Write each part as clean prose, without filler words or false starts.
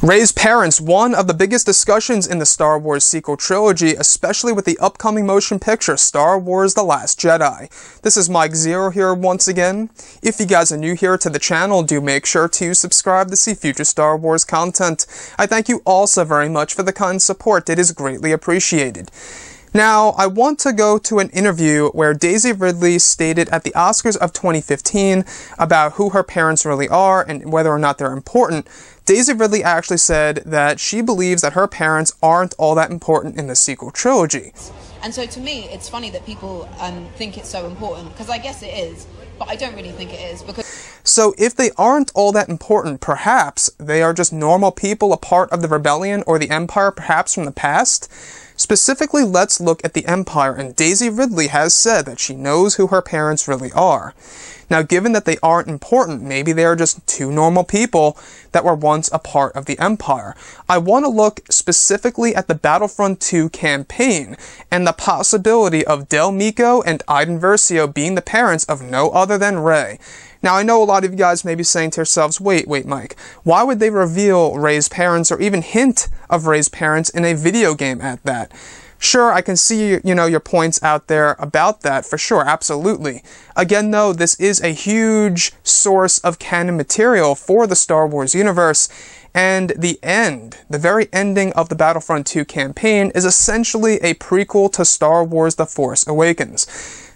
Rey's parents, one of the biggest discussions in the Star Wars sequel trilogy, especially with the upcoming motion picture, Star Wars The Last Jedi. This is Mike Zero here once again. If you guys are new here to the channel, do make sure to subscribe to see future Star Wars content. I thank you also very much for the kind support. It is greatly appreciated. Now, I want to go to an interview where Daisy Ridley stated at the Oscars of 2015 about who her parents really are and whether or not they're important. Daisy Ridley actually said that she believes that her parents aren't all that important in the sequel trilogy. And so to me, it's funny that people think it's so important, because I guess it is, but I don't really think it is, because... So if they aren't all that important, perhaps they are just normal people, a part of the rebellion or the Empire, perhaps from the past? Specifically, let's look at the Empire, and Daisy Ridley has said that she knows who her parents really are. Now, given that they aren't important, maybe they are just two normal people that were once a part of the Empire. I want to look specifically at the Battlefront 2 campaign and the possibility of Meeko and Iden Versio being the parents of no other than Rey. Now, I know a lot of you guys may be saying to yourselves, wait, Mike, why would they reveal Rey's parents or even hint of Rey's parents in a video game at that? Sure, I can see, your points out there about that, for sure, absolutely. Again, though, this is a huge source of canon material for the Star Wars universe, and the very ending of the Battlefront 2 campaign is essentially a prequel to Star Wars The Force Awakens.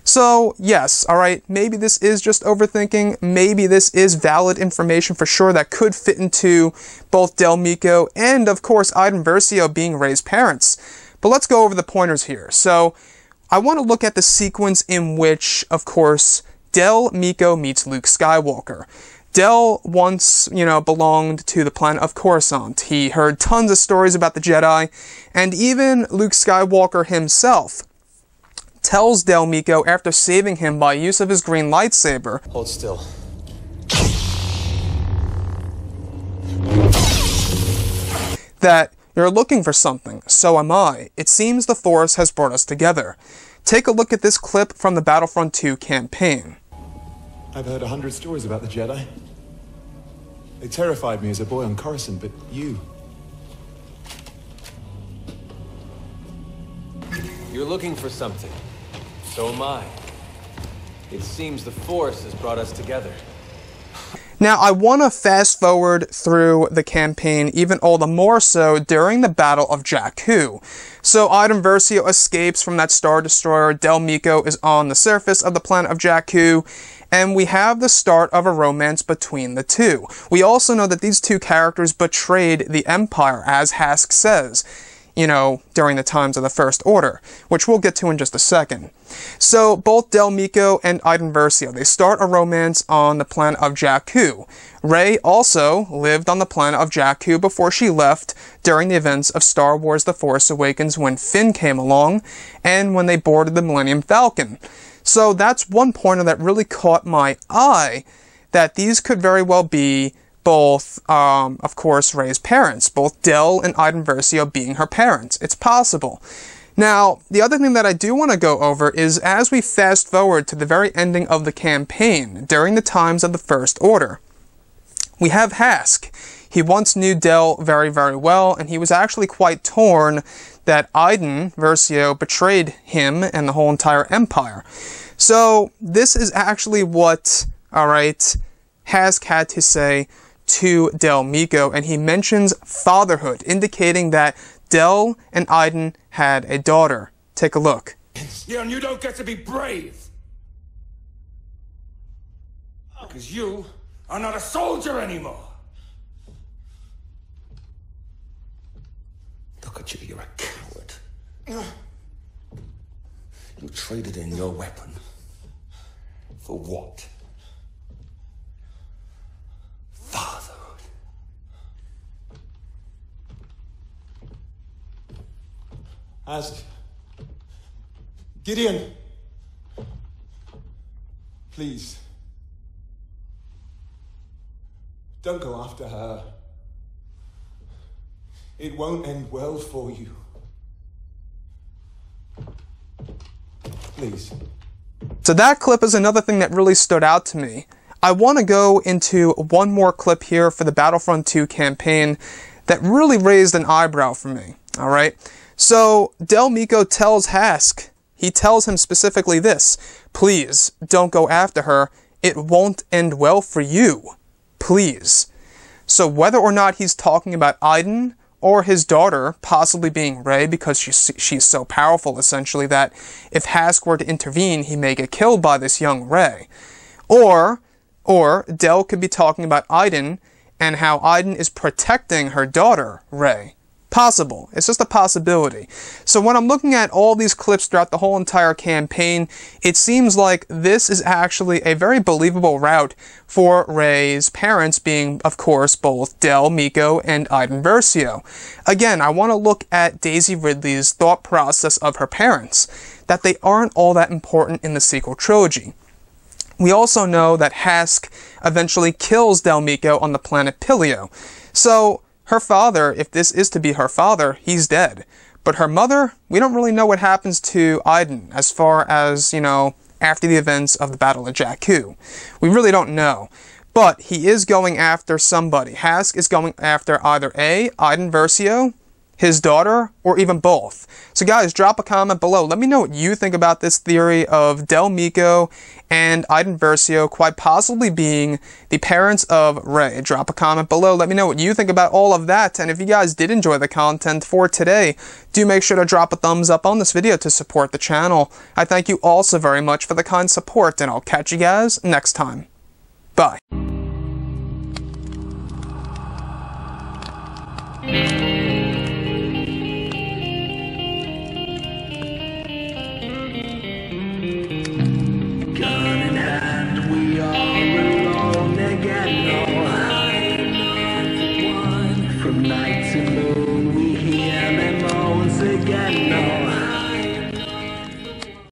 So, yes, alright, maybe this is just overthinking, maybe this is valid information for sure that could fit into both Meeko and, of course, Iden Versio being Rey's parents. But let's go over the pointers here. So, I want to look at the sequence in which, of course, Meeko meets Luke Skywalker. Once, belonged to the planet of Coruscant. He heard tons of stories about the Jedi, and even Luke Skywalker himself tells Meeko after saving him by use of his green lightsaber, "Hold still." That you're looking for something, so am I. It seems the Force has brought us together. Take a look at this clip from the Battlefront 2 campaign. I've heard 100 stories about the Jedi. They terrified me as a boy on Coruscant, but you... You're looking for something. So am I. It seems the Force has brought us together. Now, I want to fast forward through the campaign, even all the more so during the Battle of Jakku. So, Iden Versio escapes from that Star Destroyer, Meeko is on the surface of the planet of Jakku, and we have the start of a romance between the two. We also know that these two characters betrayed the Empire, as Hask says, during the times of the First Order, which we'll get to in just a second. So, both Meeko and Iden Versio, they start a romance on the planet of Jakku. Rey also lived on the planet of Jakku before she left during the events of Star Wars The Force Awakens when Finn came along, and when they boarded the Millennium Falcon. So, that's one pointer that really caught my eye, that these could very well be both, of course, Rey's parents, both and Iden Versio being her parents. It's possible. Now, the other thing that I do want to go over is as we fast forward to the very ending of the campaign, during the times of the First Order, we have Hask. He once knew very, very well, and he was actually quite torn that Iden Versio betrayed him and the whole entire Empire. So, this is actually what, Hask had to say to Meeko, and he mentions fatherhood, indicating that and Iden had a daughter. Take a look. Yeah, and you don't get to be brave. Because you are not a soldier anymore. Look at you, you're a coward. You traded in your weapon. For what? Fatherhood. Ask Gideon. Please. Don't go after her. It won't end well for you. Please. So that clip is another thing that really stood out to me. I want to go into one more clip here for the Battlefront 2 campaign that really raised an eyebrow for me, alright? So, Del Meeko tells Hask, he tells him specifically this: please, don't go after her, it won't end well for you. Please. So whether or not he's talking about Iden, or his daughter, possibly being Rey, because she's so powerful, essentially, that if Hask were to intervene, he may get killed by this young Rey. Or Del could be talking about Iden, and how Iden is protecting her daughter, Rey. Possible. It's just a possibility. So when I'm looking at all these clips throughout the whole entire campaign, it seems like this is actually a very believable route for Rey's parents being, of course, both Del Meeko and Iden Versio. Again, I want to look at Daisy Ridley's thought process of her parents, that they aren't all that important in the sequel trilogy. We also know that Hask eventually kills Del Meeko on the planet Pilio. So, her father, if this is to be her father, he's dead. But her mother, we don't really know what happens to Iden as far as, after the events of the Battle of Jakku. We really don't know. But he is going after somebody. Hask is going after either A, Iden Versio, his daughter, or even both. So guys, drop a comment below. Let me know what you think about this theory of Del Meeko and Iden Versio quite possibly being the parents of Rey. Drop a comment below. Let me know what you think about all of that. And if you guys did enjoy the content for today, do make sure to drop a thumbs up on this video to support the channel. I thank you all so very much for the kind support, and I'll catch you guys next time. Bye.